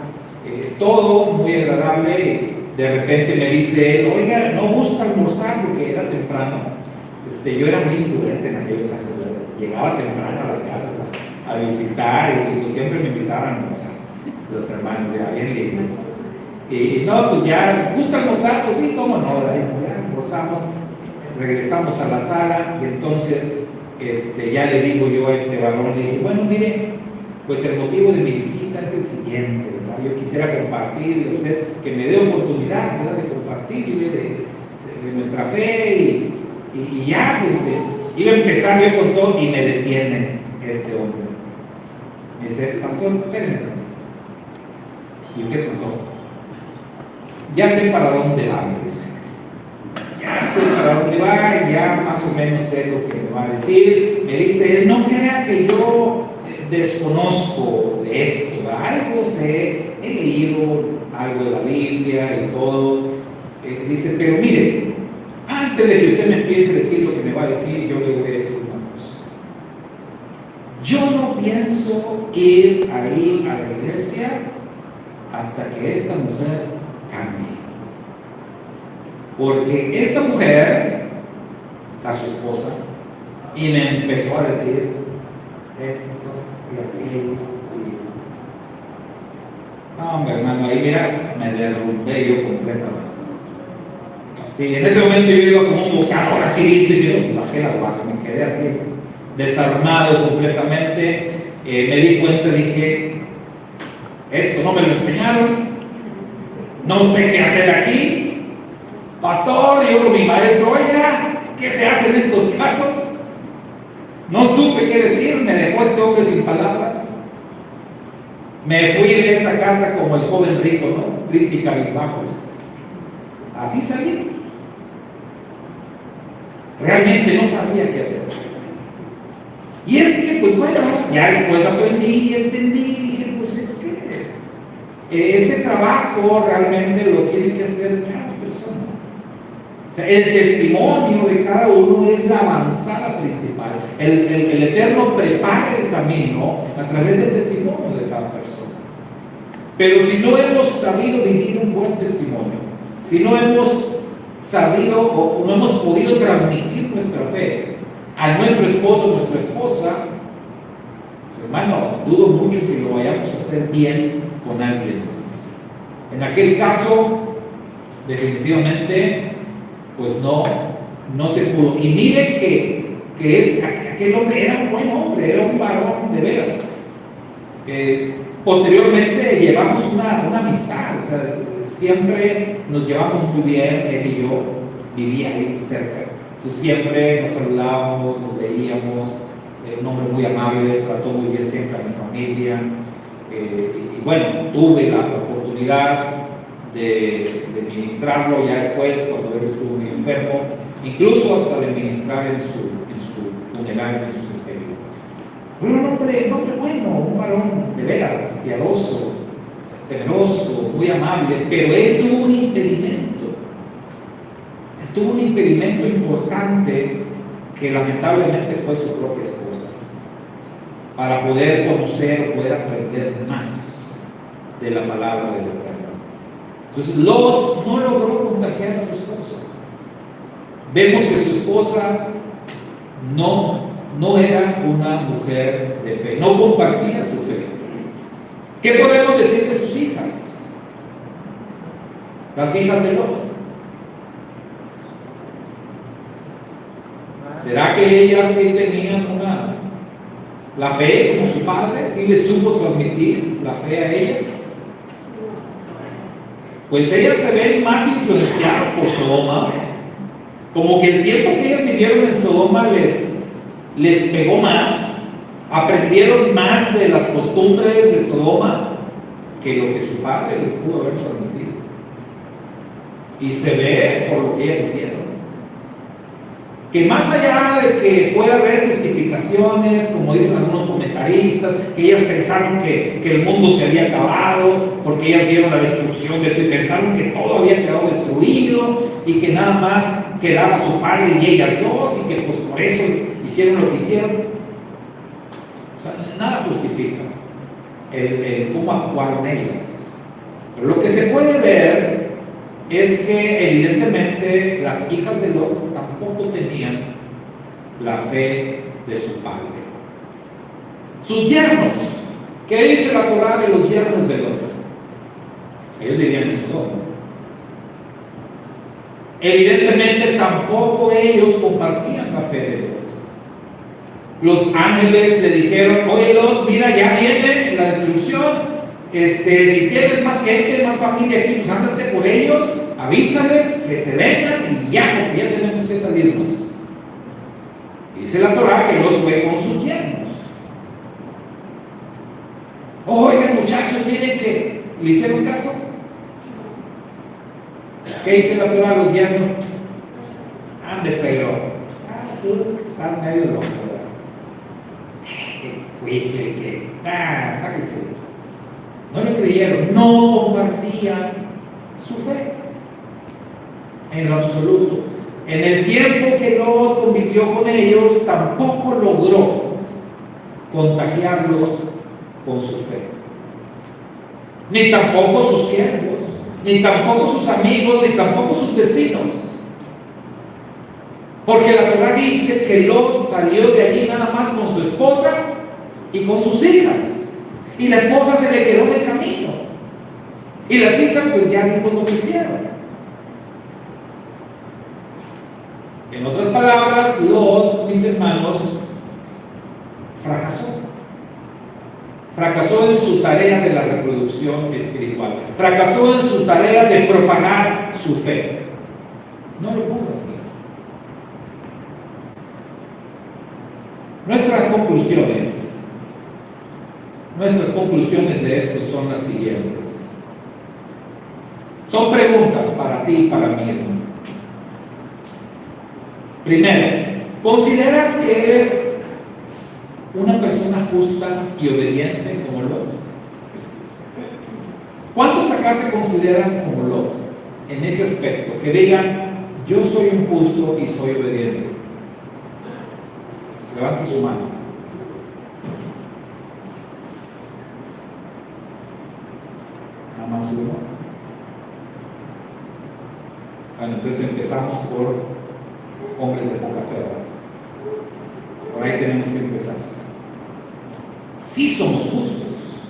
todo muy agradable. De repente me dice, oiga, ¿no gusta almorzar? Porque era temprano. Yo era muy imprudente en aquellos años, llegaba temprano a las casas a visitar, y siempre me invitaban a almorzar los hermanos, ya bien lindos. Y no, pues ya, ¿gusta almorzar? Pues sí, cómo no, ya almorzamos, regresamos a la sala, y entonces ya le digo yo a este varón, le dije, bueno, mire, pues el motivo de mi visita es el siguiente, ¿verdad? Yo quisiera compartirle a usted, que me dé oportunidad, ¿verdad?, de compartirle de nuestra fe, y ya, pues iba a empezar yo con todo, y me detiene este hombre. Me dice, pastor, espérame tantito. ¿Y qué pasó? Ya sé para dónde va, me dice. sé para dónde va, ya más o menos sé lo que me va a decir. Me dice, no crea que yo desconozco de esto, algo sé, he leído algo de la Biblia y todo. Dice, pero mire, antes de que usted me empiece a decir lo que me va a decir, yo le voy a decir una cosa. Yo no pienso ir ahí a la iglesia hasta que esta mujer cambie. Porque esta mujer, o sea, su esposa, y me empezó a decir esto y aquello. No, hombre, hermano, ahí mira, me derrumbé yo completamente. Sí, en ese momento yo iba como un boxeador así listo y yo bajé la guardia, me quedé así desarmado completamente. Me di cuenta, dije, esto no me lo enseñaron, no sé qué hacer aquí. Pastor, yo con mi maestro, oiga, ¿qué se hace en estos casos? No supe qué decir, me dejó este hombre sin palabras. Me fui de esa casa como el joven rico, ¿no? Triste y cabizbajo. Así salí. Realmente no sabía qué hacer. Y es que, pues bueno, ya después aprendí y entendí y dije, pues es que ese trabajo realmente lo tiene que hacer cada persona. O sea, el testimonio de cada uno es la avanzada principal. El Eterno prepara el camino a través del testimonio de cada persona. Pero si no hemos sabido vivir un buen testimonio, si no hemos sabido o no hemos podido transmitir nuestra fe a nuestro esposo o nuestra esposa, pues, hermano, dudo mucho que lo vayamos a hacer bien con alguien más. En aquel caso, definitivamente, pues no se pudo. Y mire que aquel hombre era un buen hombre, era un varón de veras. Posteriormente llevamos una amistad, o sea, siempre nos llevamos muy bien, él y yo, vivía ahí cerca. Entonces siempre nos saludábamos, nos veíamos, un hombre muy amable, trató muy bien siempre a mi familia. Y bueno, tuve la oportunidad de ministrarlo ya después, cuando él estuvo muy enfermo, incluso hasta de ministrar en su funeral, en su sepelio. Pero un hombre bueno, un varón de veras, piadoso, temeroso, muy amable, pero él tuvo un impedimento. Él tuvo un impedimento importante que lamentablemente fue su propia esposa, para poder conocer o poder aprender más de la palabra del Eterno. Entonces Lot no logró contagiar a su esposa. Vemos que su esposa no era una mujer de fe, no compartía su fe. ¿Qué podemos decir de sus hijas? Las hijas de Lot. ¿Será que ellas sí tenían la fe como su padre? ¿Sí les supo transmitir la fe a ellas? Pues ellas se ven más influenciadas por Sodoma, como que el tiempo que ellas vivieron en Sodoma les pegó más, aprendieron más de las costumbres de Sodoma que lo que su padre les pudo haber transmitido. Y se ve por lo que ellas hicieron. Que más allá de que pueda haber justificaciones, como dicen algunos comentaristas, que ellas pensaron que el mundo se había acabado, porque ellas vieron la destrucción de todo y pensaron que todo había quedado destruido y que nada más quedaba su padre y ellas dos, y que pues por eso hicieron lo que hicieron. O sea, nada justifica el cómo actuaron ellas. Pero lo que se puede ver es que evidentemente las hijas de Lot tampoco tenían la fe de su padre. Sus yernos, ¿qué dice la Torá de los yernos de Lot? Ellos vivían en Sodoma. Evidentemente tampoco ellos compartían la fe de Lot. Los ángeles le dijeron, oye Lot, mira, ya viene la destrucción. Si tienes más gente, más familia aquí, pues ándate por ellos, avísales que se vengan y ya, porque ya tenemos que salirnos. Dice la Torá que Lot fue con sus yernos. Oigan, muchachos, miren que le hicieron caso. ¿Qué dice la Torá a los yernos? ande fregador. Tú estás medio loco, ¿verdad? Qué juicio y qué. Sáquese. No le creyeron, no compartían su fe en lo absoluto. En el tiempo que Lot convivió con ellos, tampoco logró contagiarlos con su fe. Ni tampoco sus siervos, ni tampoco sus amigos, ni tampoco sus vecinos. Porque la Torah dice que Lot salió de allí nada más con su esposa y con sus hijas. Y la esposa se le quedó en el camino. Y las hijas pues ya mismo no quisieron. En otras palabras, Lot, mis hermanos, fracasó. Fracasó en su tarea de la reproducción espiritual. Fracasó en su tarea de propagar su fe. No lo pudo hacer. Nuestras conclusiones de esto son las siguientes. Son preguntas para ti y para mí, hermano. Primero, ¿consideras que eres una persona justa y obediente como Lot? ¿Cuántos acá se consideran como Lot en ese aspecto? Que digan, yo soy un justo y soy obediente. Levante su mano. Nada más uno. Bueno, entonces empezamos por hombres de poca fe, ¿verdad? Por ahí tenemos que empezar. Sí somos justos,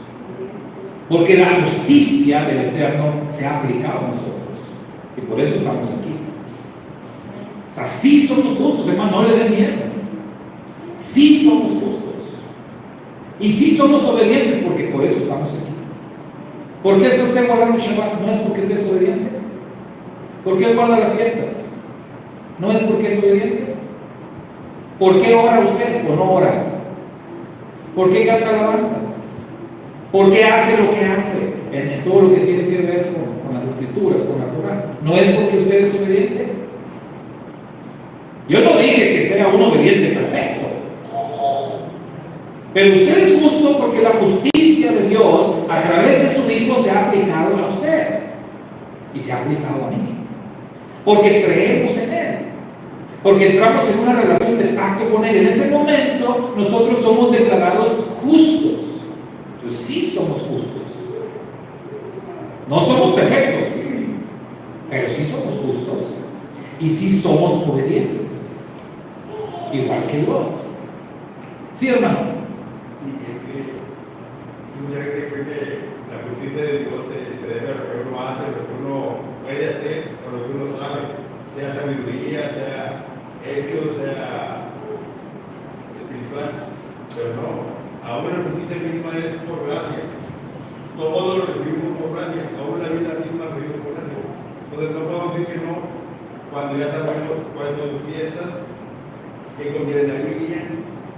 porque la justicia del Eterno se ha aplicado a nosotros, y por eso estamos aquí. O sea, sí somos justos, hermano, no le den miedo. Sí somos justos. Y sí somos obedientes, porque por eso estamos aquí. ¿Por qué está usted guardando Shabbat? No es porque esté desobediente. ¿Por qué guarda las fiestas? No es porque es obediente. ¿Por qué ora usted o no ora? ¿Por qué canta alabanzas? ¿Por qué hace lo que hace en todo lo que tiene que ver con las escrituras, con la Torah? ¿No es porque usted es obediente? Yo no dije que sea un obediente perfecto, pero usted es justo porque la justicia de Dios a través de su Hijo se ha aplicado a usted y se ha aplicado a mí, porque creemos en Él, porque entramos en una relación de pacto con Él. En ese momento nosotros somos declarados justos. Entonces sí somos justos. No somos perfectos, pero sí somos justos y sí somos obedientes, igual que Lot. ¿Sí, hermano? Mucha gente cree que la justicia de Dios se debe a lo que uno hace, lo que uno puede hacer, o lo que uno sabe, sea sabiduría, sea hecho, sea espiritual. Pero no, aún la justicia misma es por gracia. Todo lo recibimos por gracia, aún la vida misma recibimos por gracia. Entonces no podemos decir que no, cuando ya sabemos cuáles son sus fiestas, qué contiene la Biblia.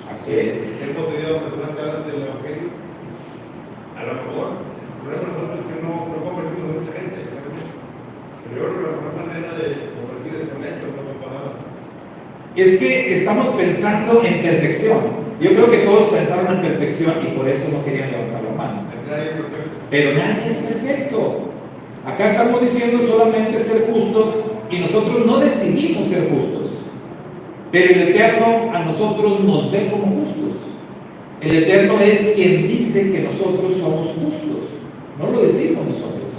Así es. Hemos tenido personas que hablan del Evangelio. A lo mejor, por ejemplo, nosotros que no convertimos a mucha gente, pero yo creo que la mejor manera de convertir es con hechos, no con palabras. Es que estamos pensando en perfección. Yo creo que todos pensaron en perfección y por eso no querían levantar la mano. Pero nadie es perfecto. Acá estamos diciendo solamente ser justos y nosotros no decidimos ser justos. Pero el Eterno a nosotros nos ve como justos. El Eterno es quien dice que nosotros somos justos. No lo decimos nosotros.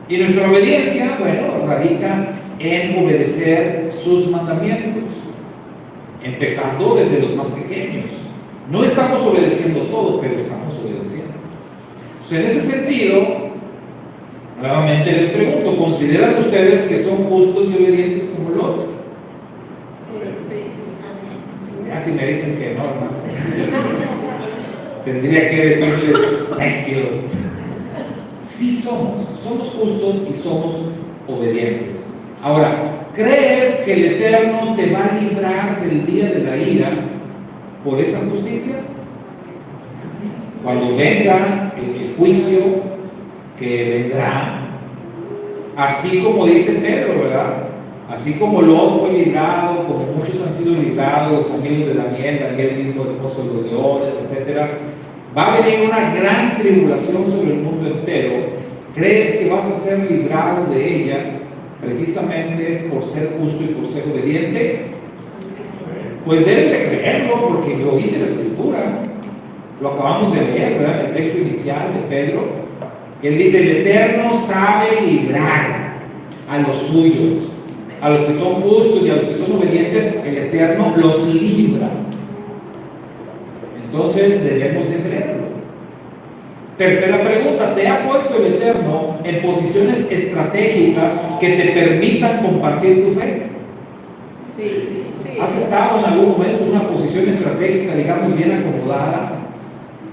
Y nuestra obediencia, bueno, radica en obedecer sus mandamientos, empezando desde los más pequeños. No estamos obedeciendo todo, pero estamos obedeciendo. Entonces, en ese sentido, nuevamente les pregunto, ¿consideran ustedes que son justos y obedientes como Lot? Así me dicen que no, hermano. Tendría que decirles necios. Sí somos justos y somos obedientes. Ahora, ¿crees que el Eterno te va a librar del día de la ira por esa justicia? Cuando venga el juicio que vendrá, así como dice Pedro, ¿verdad? Así como Lot fue librado, como muchos han sido librados, los amigos de Daniel, Daniel mismo, el pozo de los leones, etc., va a venir una gran tribulación sobre el mundo entero. ¿Crees que vas a ser librado de ella precisamente por ser justo y por ser obediente? Pues debes de creerlo, porque lo dice la Escritura. Lo acabamos de leer, ¿verdad? En el texto inicial de Pedro. Él dice: el Eterno sabe librar a los suyos, a los que son justos y a los que son obedientes. El Eterno los libra. Entonces debemos de creerlo. Tercera pregunta: ¿te ha puesto el Eterno en posiciones estratégicas que te permitan compartir tu fe? Sí. ¿Has estado en algún momento en una posición estratégica, digamos, bien acomodada,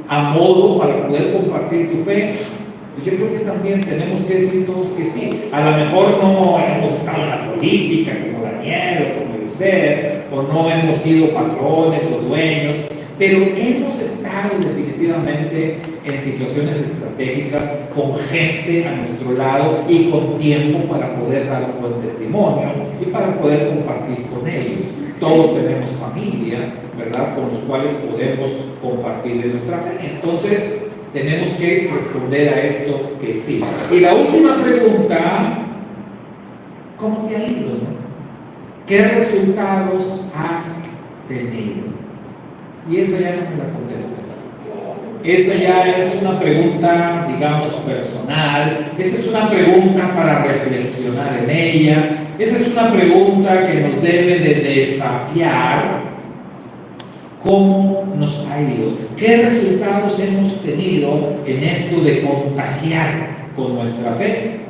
a modo para poder compartir tu fe? Yo creo que también tenemos que decir todos que sí. A lo mejor no hemos estado en la política como Daniel o como José, o no hemos sido patrones o dueños, pero hemos estado definitivamente en situaciones estratégicas con gente a nuestro lado y con tiempo para poder dar un buen testimonio y para poder compartir con ellos. Todos tenemos familia, ¿verdad?, con los cuales podemos compartir de nuestra fe. Entonces, tenemos que responder a esto que sí. Y la última pregunta: ¿cómo te ha ido? ¿Qué resultados has tenido? Y esa ya no me la contesta. Esa ya es una pregunta, digamos, personal. Esa es una pregunta para reflexionar en ella. Esa es una pregunta que nos debe de desafiar. ¿Cómo nos ha ido? ¿Qué resultados hemos tenido en esto de contagiar con nuestra fe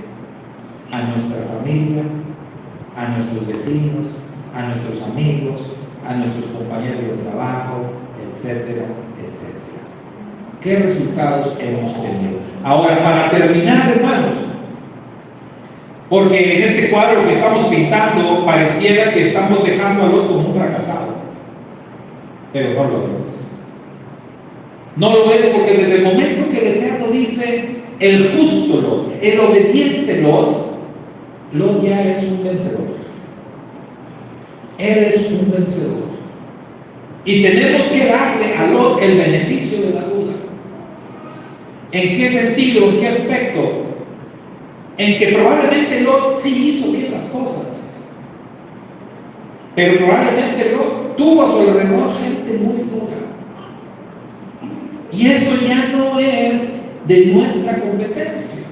a nuestra familia, a nuestros vecinos, a nuestros amigos, a nuestros compañeros de trabajo, etcétera, etcétera? ¿Qué resultados hemos tenido? Ahora, para terminar, hermanos, porque en este cuadro que estamos pintando pareciera que estamos dejando al otro como un fracasado, pero no lo es. No lo es, porque desde el momento que el Eterno dice el justo Lot, el obediente Lot, Lot ya es un vencedor. Él es un vencedor. Y tenemos que darle a Lot el beneficio de la duda. ¿En qué sentido? ¿En qué aspecto? En que probablemente Lot sí hizo bien las cosas, pero probablemente Lot tuvo a su alrededor gente muy dura. Y eso ya no es de nuestra competencia.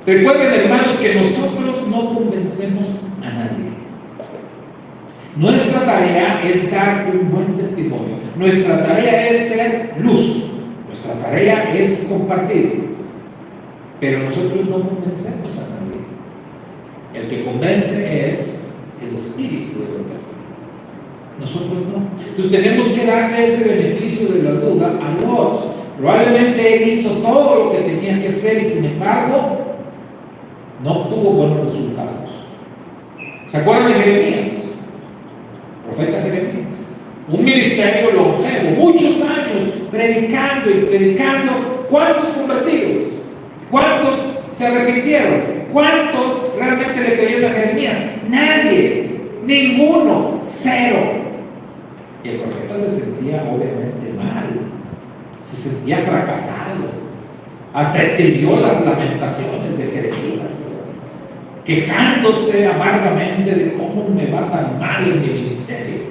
Recuerden, hermanos, que nosotros no convencemos a nadie. Nuestra tarea es dar un buen testimonio. Nuestra tarea es ser luz. Nuestra tarea es compartir. Pero nosotros no convencemos a nadie. El que convence es el Espíritu de Dios. Nosotros no. Entonces tenemos que darle ese beneficio de la duda a Lot. Probablemente él hizo todo lo que tenía que hacer y sin embargo no obtuvo buenos resultados. ¿Se acuerdan de Jeremías? Profeta Jeremías. Un ministerio longevo, muchos años predicando y predicando. ¿Cuántos convertidos? ¿Cuántos se arrepintieron? ¿Cuántos realmente le creyeron a Jeremías? Nadie, ninguno, cero. Y el profeta se sentía obviamente mal, se sentía fracasado. Hasta escribió las lamentaciones de Jeremías, quejándose amargamente de cómo me va tan mal en mi ministerio.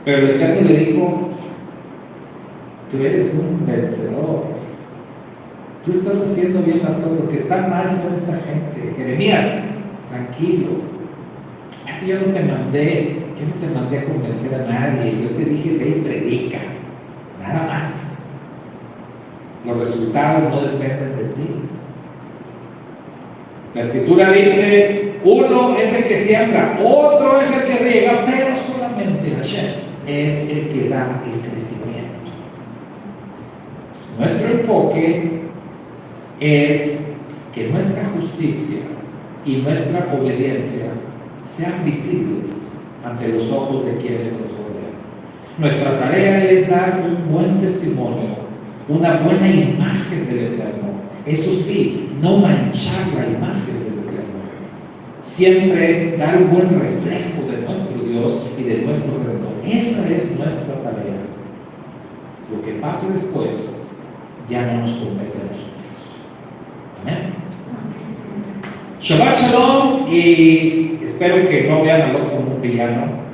Pero el Eterno le dijo: tú eres un vencedor, tú estás haciendo bien las cosas. Los que están mal son esta gente. Jeremías, tranquilo, yo no te mandé a convencer a nadie. Yo te dije: ve y predica, nada más. Los resultados no dependen de ti. La Escritura dice: uno es el que siembra, otro es el que riega, pero solamente Hashem es el que da el crecimiento. Nuestro enfoque es que nuestra justicia y nuestra obediencia sean visibles ante los ojos de quienes nos rodean. Nuestra tarea es dar un buen testimonio, una buena imagen del Eterno. Eso sí, no manchar la imagen del Eterno, siempre dar un buen reflejo de nuestro Dios y de nuestro Redentor. Esa es nuestra tarea. Lo que pase después ya no nos compete a nosotros. Amén. Shabbat Shalom, y espero que no vean a Lot como un villano.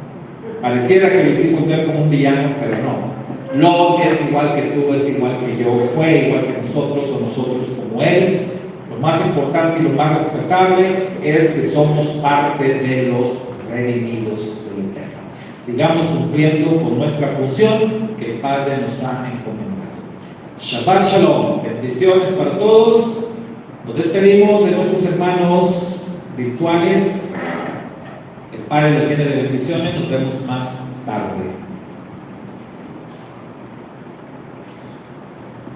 Pareciera que lo hicimos ver como un villano, pero no. Lot es igual que tú, es igual que yo, fue igual que nosotros o nosotros como él. Lo más importante y lo más respetable es que somos parte de los redimidos del Eterno. Sigamos cumpliendo con nuestra función que el Padre nos ha encomendado. Shabbat Shalom, bendiciones para todos. Nos despedimos de nuestros hermanos virtuales. El Padre los llene de bendiciones. Nos vemos más tarde.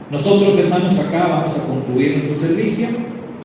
Nosotros, hermanos, acá vamos a concluir nuestro servicio.